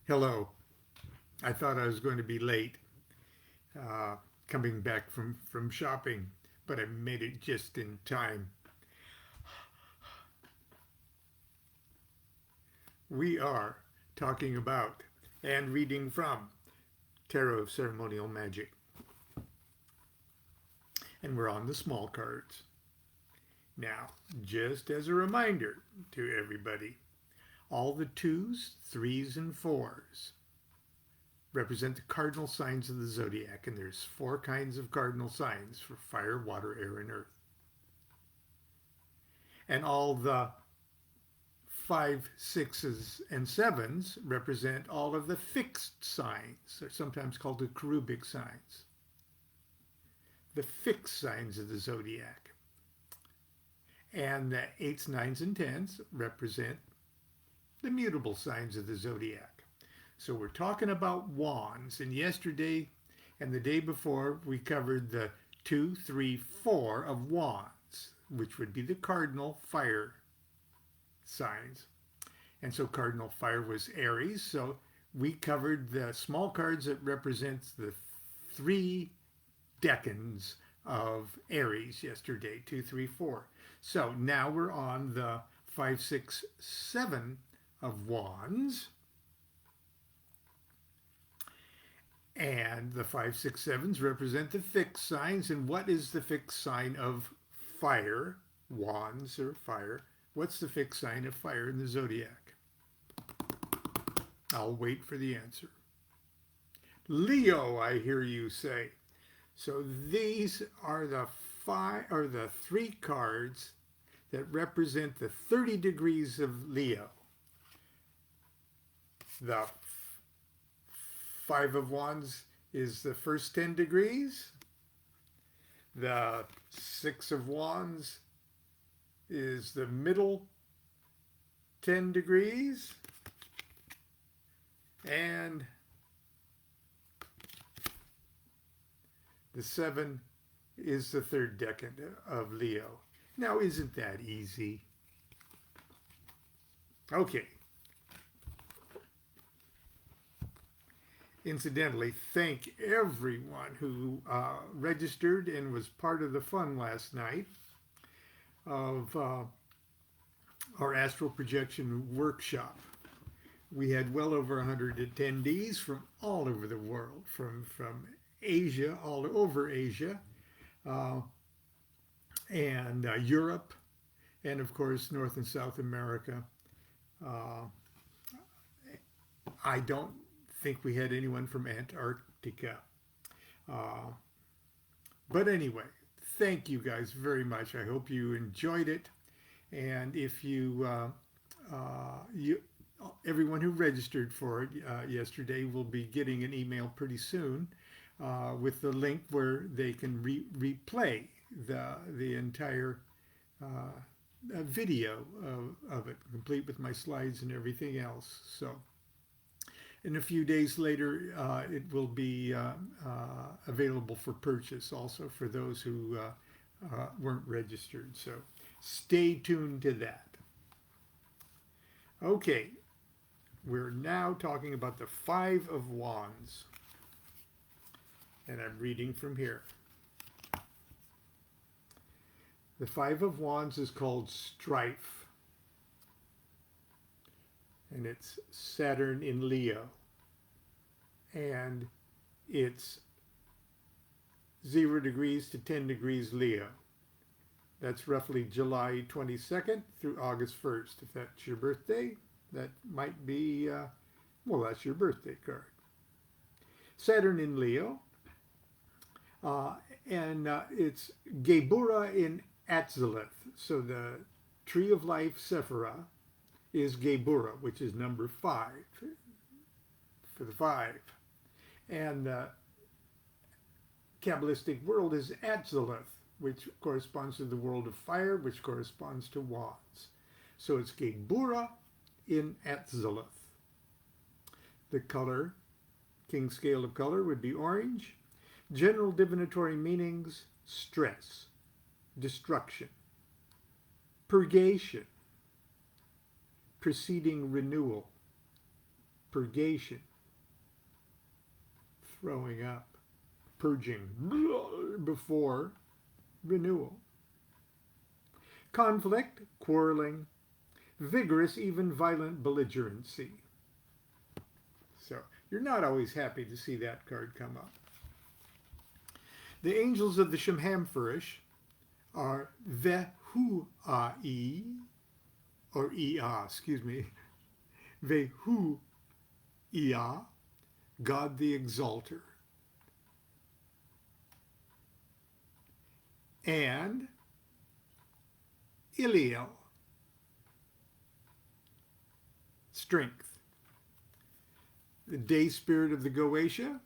Hello. I thought I was going to be late coming back from shopping, but I made it just in time. We are talking about and reading from Tarot of Ceremonial Magic. And we're on the small cards. Now, just as a reminder to everybody, all the twos, threes, and fours represent the cardinal signs of the zodiac, and there's four kinds of cardinal signs for fire, water, air, and earth. And all the five, sixes, and sevens represent all of the fixed signs, or sometimes called the cherubic signs. The fixed signs of the zodiac. And the eights, nines, and tens represent the mutable signs of the zodiac. So we're talking about wands, and yesterday and the day before we covered the 2, 3, 4 of wands, which would be the cardinal fire signs. And so cardinal fire was Aries, so we covered the small cards that represents the three decans of Aries yesterday, 2, 3, 4. So now we're on the 5, 6, 7 of wands. And the 5, 6, 7s represent the fixed signs. And what is the fixed sign of fire? Wands or fire. What's the fixed sign of fire in the zodiac? I'll wait for the answer. Leo, I hear you say. So these are the three cards that represent the 30 degrees of Leo. The 5 of wands is the first 10 degrees. The 6 of wands is the middle 10 degrees. And the 7 is the third decan of Leo. Now, isn't that easy? Okay. Incidentally, thank everyone who registered and was part of the fun last night of our astral projection workshop. We had well over 100 attendees from all over the world, from Asia, all over Asia, and Europe, and of course North and South America. I don't think we had anyone from Antarctica. But anyway, thank you guys very much. I hope you enjoyed it. And if everyone who registered for it yesterday will be getting an email pretty soon with the link where they can replay the entire video of it, complete with my slides and everything else. So, and a few days later, it will be available for purchase also for those who weren't registered. So stay tuned to that. Okay, we're now talking about the 5 of wands. And I'm reading from here. The 5 of wands is called strife. And it's Saturn in Leo. And it's 0 degrees to 10 degrees Leo. That's roughly July 22nd through August 1st. If that's your birthday, that might be, well, that's your birthday card. Saturn in Leo. And it's Gebura in Atzilith. So the Tree of Life Sephira is Gebura, which is number 5 for the 5. And the Kabbalistic world is Atzilith, which corresponds to the world of fire, which corresponds to wands. So it's Gebura in Atzilith. The color, king scale of color, would be orange. General divinatory meanings: stress, destruction, purgation, preceding renewal, purgation, throwing up, purging before renewal. Conflict, quarreling, vigorous, even violent belligerency. So you're not always happy to see that card come up. The angels of the Shemhamfurish are Vehu-ai, or Ia, excuse me, Vehu-ia, God the Exalter. And Iliel, strength. The day spirit of the Goetia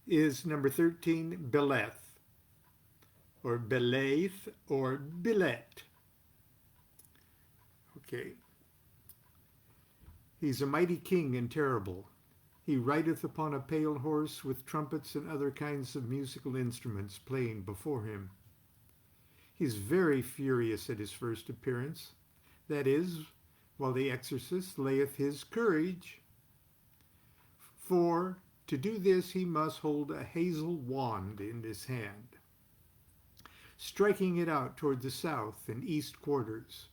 is number 13, Beleth, or Belaith, or Bilet. Okay. He's a mighty king and terrible. He rideth upon a pale horse with trumpets and other kinds of musical instruments playing before him. He's very furious at his first appearance, that is, while the exorcist layeth his courage. For to do this he must hold a hazel wand in his hand, striking it out toward the south and east quarters.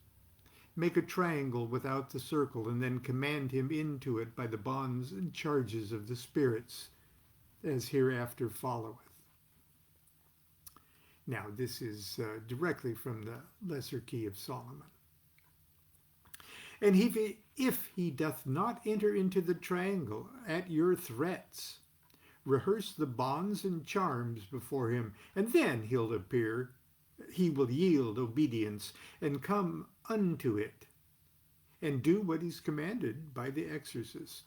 Make a triangle without the circle, and then command him into it by the bonds and charges of the spirits, as hereafter followeth. Now, this is directly from the Lesser Key of Solomon. And if he doth not enter into the triangle at your threats, rehearse the bonds and charms before him, and then he'll appear. He will yield obedience and come unto it, and do what is commanded by the exorcist.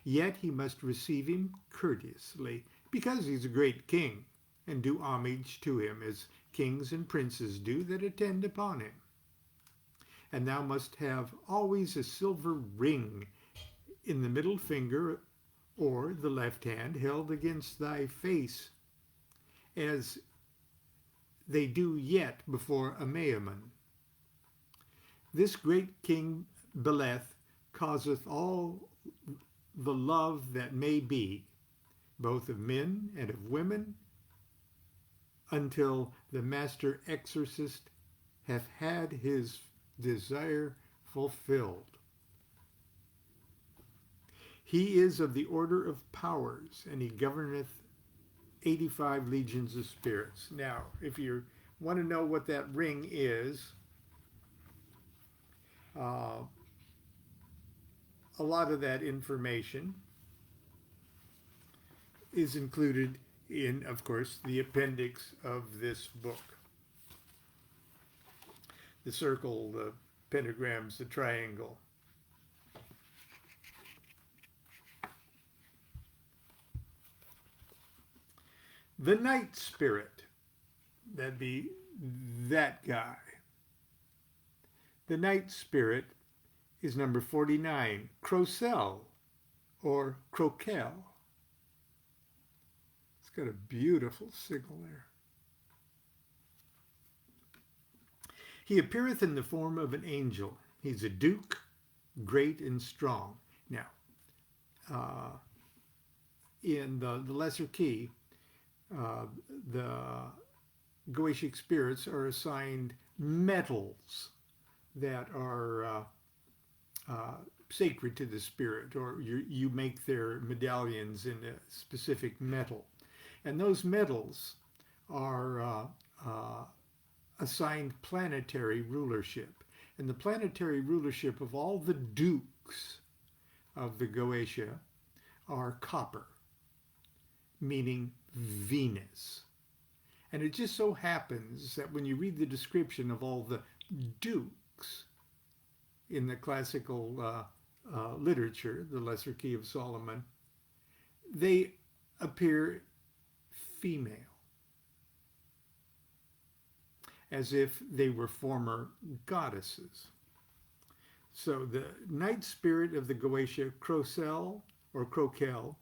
Yet he must receive him courteously, because he's a great king, and do homage to him as kings and princes do that attend upon him. And thou must have always a silver ring in the middle finger or the left hand held against thy face, as they do yet before a Maimon. This great king Beleth causeth all the love that may be, both of men and of women, until the master exorcist hath had his desire fulfilled. He is of the order of powers, and he governeth 85 legions of spirits. Now, if you want to know what that ring is, a lot of that information is included in, of course, the appendix of this book. The circle, the pentagrams, the triangle. The night spirit, that'd be that guy. The night spirit is number 49, Crocel, or Croquel. It's got a beautiful signal there. He appeareth in the form of an angel. He's a duke, great and strong. Now, in the Lesser Key, the Goetic spirits are assigned metals that are sacred to the spirit, or you make their medallions in a specific metal. And those metals are assigned planetary rulership. And the planetary rulership of all the dukes of the Goetia are copper, meaning Venus. And it just so happens that when you read the description of all the dukes in the classical literature, the Lesser Key of Solomon, they appear female, as if they were former goddesses. So the night spirit of the Goetia, Crocel or Croquel,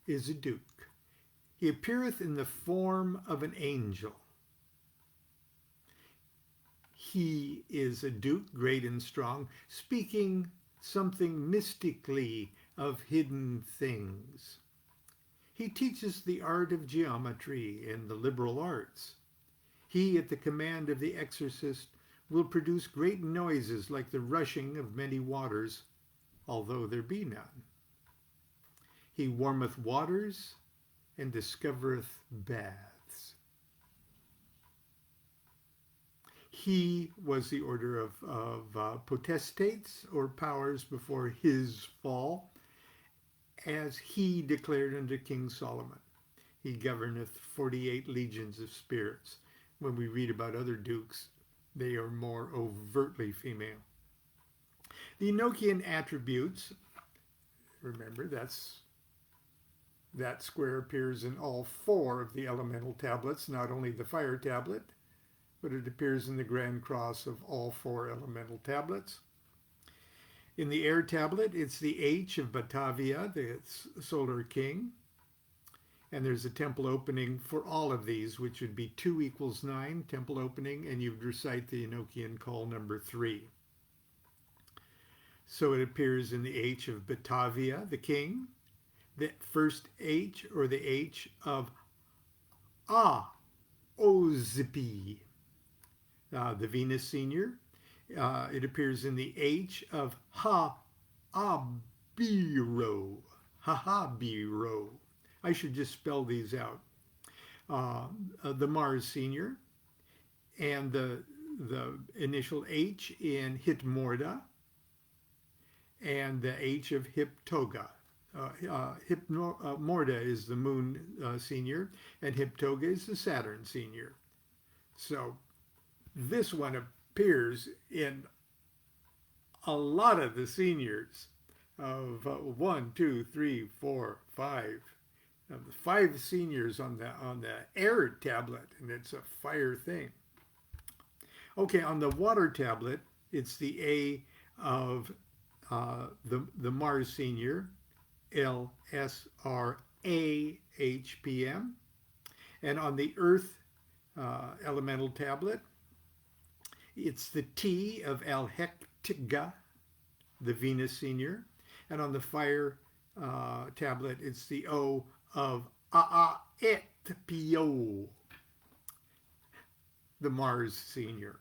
is a duke. He appeareth in the form of an angel. He is a duke, great and strong, speaking something mystically of hidden things. He teaches the art of geometry and the liberal arts. He, at the command of the exorcist, will produce great noises like the rushing of many waters, although there be none. He warmeth waters and discovereth baths. He was the order of potestates or powers before his fall, as he declared unto King Solomon. He governeth 48 legions of spirits. When we read about other dukes, they are more overtly female. The Enochian attributes, remember that square appears in all 4 of the elemental tablets, not only the fire tablet, but it appears in the Grand Cross of all 4 elemental tablets. In the air tablet, it's the H of Batavia, the solar king. And there's a temple opening for all of these, which would be 2 equals 9, temple opening, and you'd recite the Enochian call number 3. So it appears in the H of Batavia, the king, the first H, or the H of Ozipi, the Venus senior. It appears in the H of Ha-Abiro, Ha-Habiro. I should just spell these out. The Mars senior, and the initial H in Hitmorda, and the H of Hiptoga. Morda is the Moon senior, and Hiptoga is the Saturn senior. So this one appears in a lot of the seniors of 1, 2, 3, 4, 5. Of the 5 seniors on the air tablet, and it's a fire thing. Okay, on the water tablet, it's the A of the Mars senior, LSRAHPM. And on the Earth elemental tablet, it's the T of Alhectiga, the Venus senior. And on the fire tablet, it's the O of Aetpio, the Mars senior.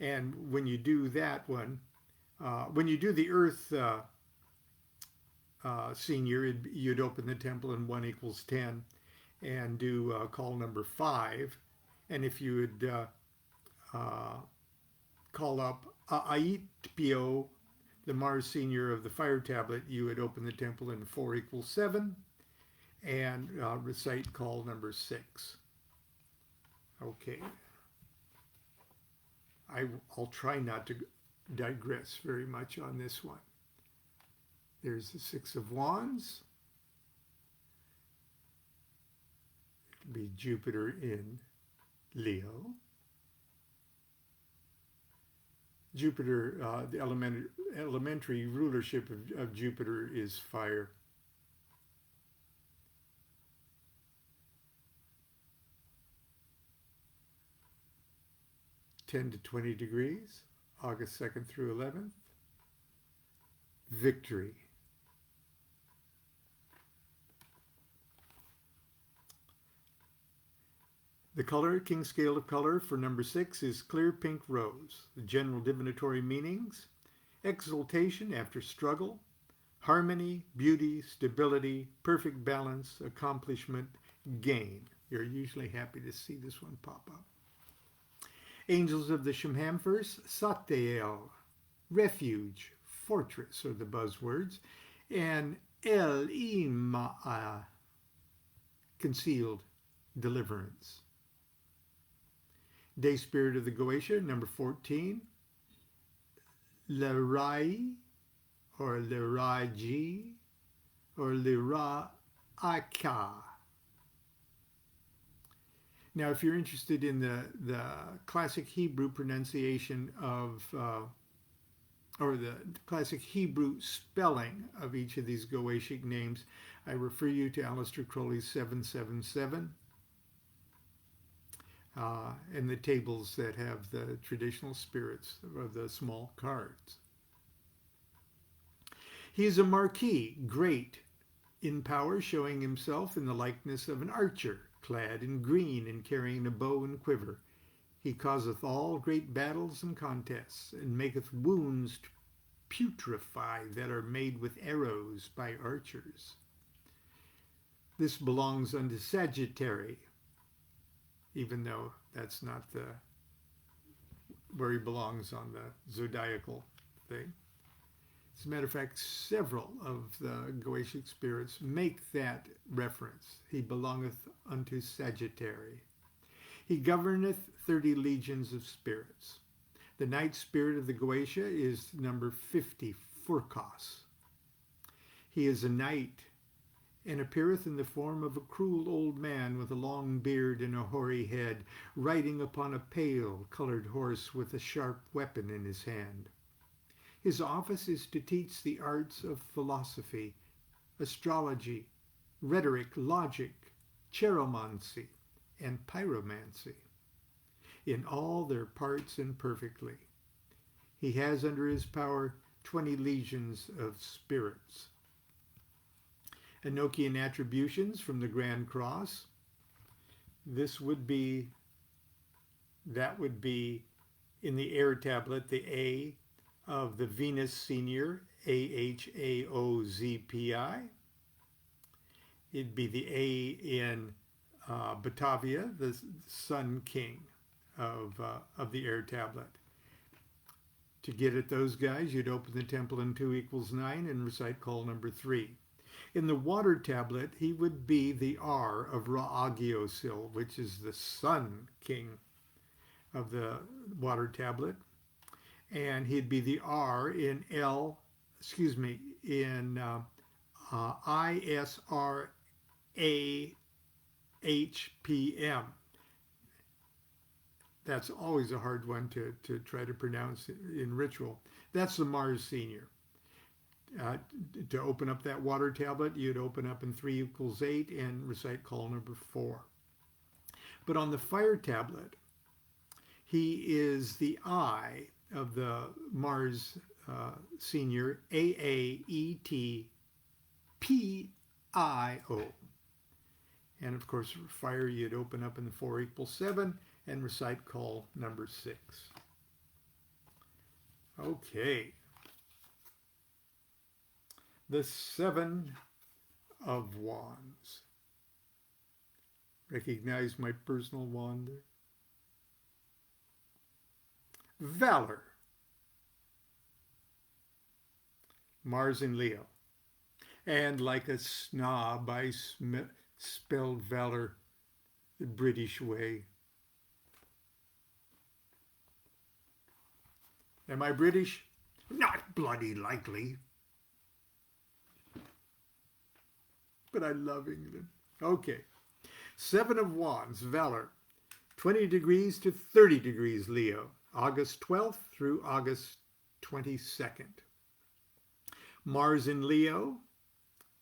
And when you do that one, when you do the Earth senior, you'd open the temple in 1 equals 10 and do call number 5. And if you would call up Aetpio, the Mars senior of the fire tablet, you would open the temple in 4 equals 7 and recite call number 6. Okay. I'll try not to digress very much on this one. There's the 6 of Wands. It'll be Jupiter in Leo. Jupiter, the elementary rulership of Jupiter is fire. (10 to 20 degrees), August 2nd through 11th. Victory. The color, king scale of color for number 6 is clear pink rose. The general divinatory meanings: exaltation after struggle, harmony, beauty, stability, perfect balance, accomplishment, gain. You're usually happy to see this one pop up. Angels of the Shemhamverse, Sateel, refuge, fortress are the buzzwords, and El Ima, concealed, deliverance. Day Spirit of the Goetia, number 14, Lerai, or Leraji, or Lera'aka. Now, if you're interested in the classic Hebrew pronunciation of, or the classic Hebrew spelling of each of these Goetic names, I refer you to Aleister Crowley's 777. and the tables that have the traditional spirits of the small cards. He is a marquis, great in power, showing himself in the likeness of an archer, clad in green and carrying a bow and quiver. He causeth all great battles and contests, and maketh wounds to putrefy that are made with arrows by archers. This belongs unto Sagittary, even though that's not where he belongs on the zodiacal thing. As a matter of fact, several of the Goetic spirits make that reference. He belongeth unto Sagittary. He governeth 30 legions of spirits. The night spirit of the Goetia is number 50, Furkos. He is a knight, and appeareth in the form of a cruel old man with a long beard and a hoary head, riding upon a pale-colored horse with a sharp weapon in his hand. His office is to teach the arts of philosophy, astrology, rhetoric, logic, chiromancy, and pyromancy, in all their parts and perfectly. He has under his power 20 legions of spirits. Enochian attributions from the Grand Cross. That would be in the air tablet, the A of the Venus Senior, Ahaozpi. It'd be the A in Batavia, the Sun King of the air tablet. To get at those guys, you'd open the temple in 2 = 9 and recite call number 3. In the water tablet, he would be the R of Ra'agiosil, which is the Sun King of the water tablet. And he'd be the R in ISRAHPM. That's always a hard one to try to pronounce in ritual. That's the Mars Senior. To open up that water tablet, you'd open up in 3 = 8 and recite call number 4. But on the fire tablet, he is the I of the Mars Senior, AAETPIO. And of course, for fire, you'd open up in 4 = 7 and recite call number 6. Okay. The 7 of Wands. Recognize my personal wand there? Valor. Mars in Leo. And like a snob, I spelled valor the British way. Am I British? Not bloody likely. But I love England. Okay. 7 of Wands, Valor. 20 degrees to 30 degrees Leo. August 12th through August 22nd. Mars in Leo.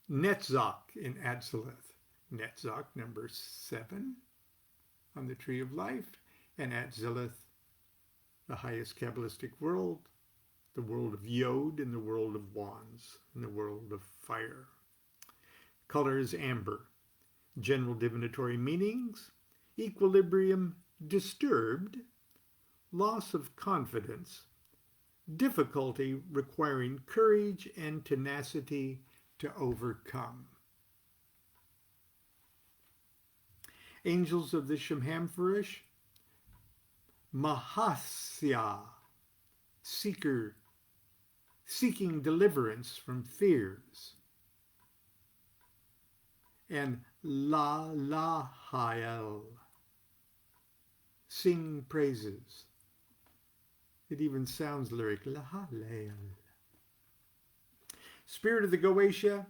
Netzach in Atzilith. Netzach, number 7 on the Tree of Life. And Atzilith, the highest Kabbalistic world, the world of Yod, and the world of Wands, and the world of fire. Color is amber. General divinatory meanings: equilibrium disturbed, loss of confidence, difficulty requiring courage and tenacity to overcome. Angels of the Shemhamferish: Mahasya, seeking deliverance from fears. And La Lahael, sing praises. It even sounds lyric. Lahael. Spirit of the Goetia,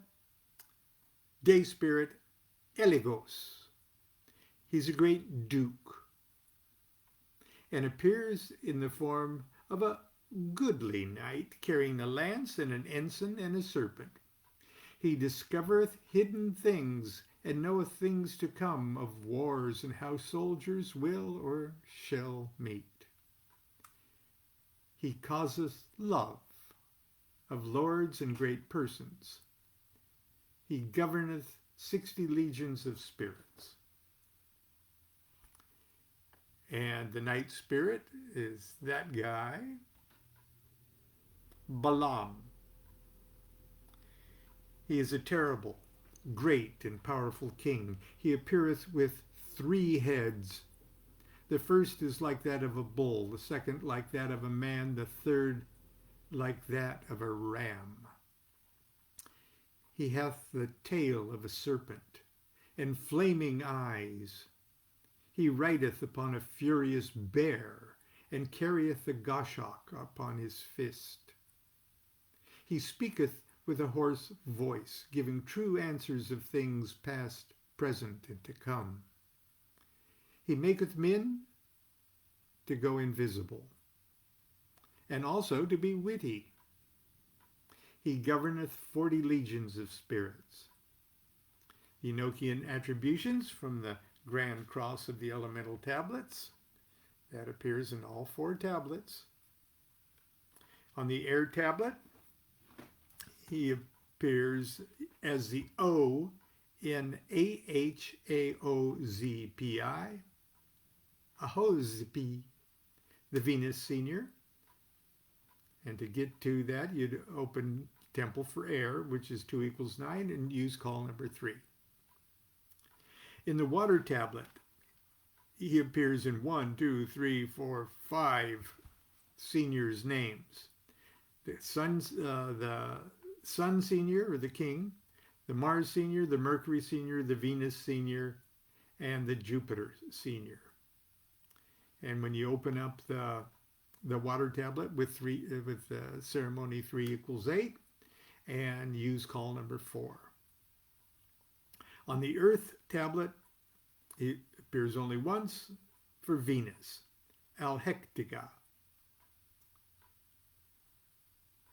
day spirit, Eligos. He's a great duke and appears in the form of a goodly knight carrying a lance and an ensign and a serpent. He discovereth hidden things and knoweth things to come of wars and how soldiers will or shall meet. He causeth love of lords and great persons. He governeth 60 legions of spirits. And the night spirit is that guy, Balaam. He is a terrible, great, and powerful king. He appeareth with 3 heads. The first is like that of a bull, the second like that of a man, the third like that of a ram. He hath the tail of a serpent, and flaming eyes. He rideth upon a furious bear, and carrieth the goshawk upon his fist. He speaketh with a hoarse voice, giving true answers of things past, present, and to come. He maketh men to go invisible, and also to be witty. He governeth 40 legions of spirits. Enochian attributions from the Grand Cross of the Elemental Tablets. That appears in all 4 tablets. On the air tablet, he appears as the O in Ahaozpi, Ahozpi, the Venus Senior. And to get to that, you'd open Temple for Air, which is 2 = 9, and use call number 3. In the water tablet, he appears in 1, 2, 3, 4, 5 seniors' names. The Sun Senior, or the King, the Mars Senior, the Mercury Senior, the Venus Senior, and the Jupiter Senior. And when you open up the water tablet with ceremony 3 = 8, and use call number 4. On the Earth tablet, it appears only once for Venus, Alhectica.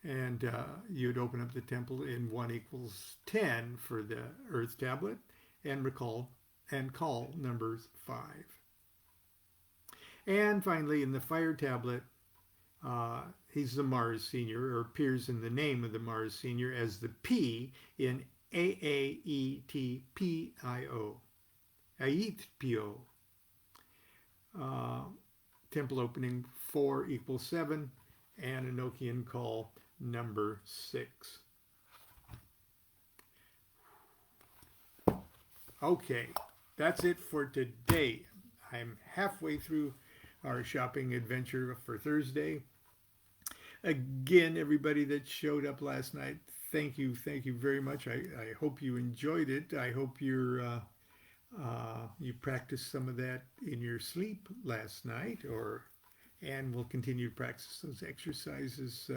And you'd open up the temple in 1 = 10 for the Earth tablet, and call numbers 5. And finally, in the Fire tablet, he's the Mars Senior, or appears in the name of the Mars Senior as the P in Aaetpio. Aetpio. Temple opening 4 = 7, and Enochian call number 6. Okay, that's it for today. I'm halfway through our shopping adventure for Thursday. Again, everybody that showed up last night, thank you very much. I hope you enjoyed it. I hope you practiced some of that in your sleep last night, and will continue to practice those exercises,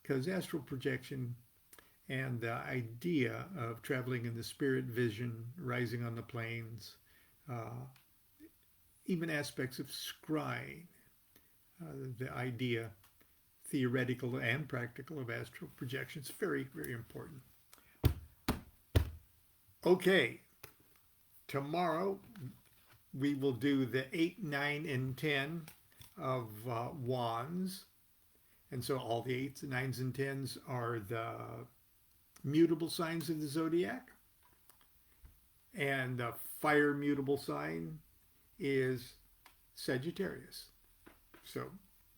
because astral projection and the idea of traveling in the spirit vision, rising on the planes, even aspects of scrying, the idea, theoretical and practical, of astral projection is very, very important. Okay, tomorrow we will do the 8, 9, and 10 of wands. And so all the 8s, 9s, and 10s are the mutable signs of the zodiac. And the fire mutable sign is Sagittarius. So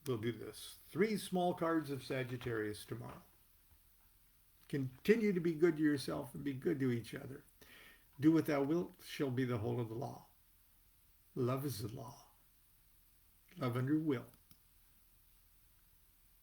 we'll do this. 3 small cards of Sagittarius tomorrow. Continue to be good to yourself and be good to each other. Do what thou wilt shall be the whole of the law. Love is the law. Love under will.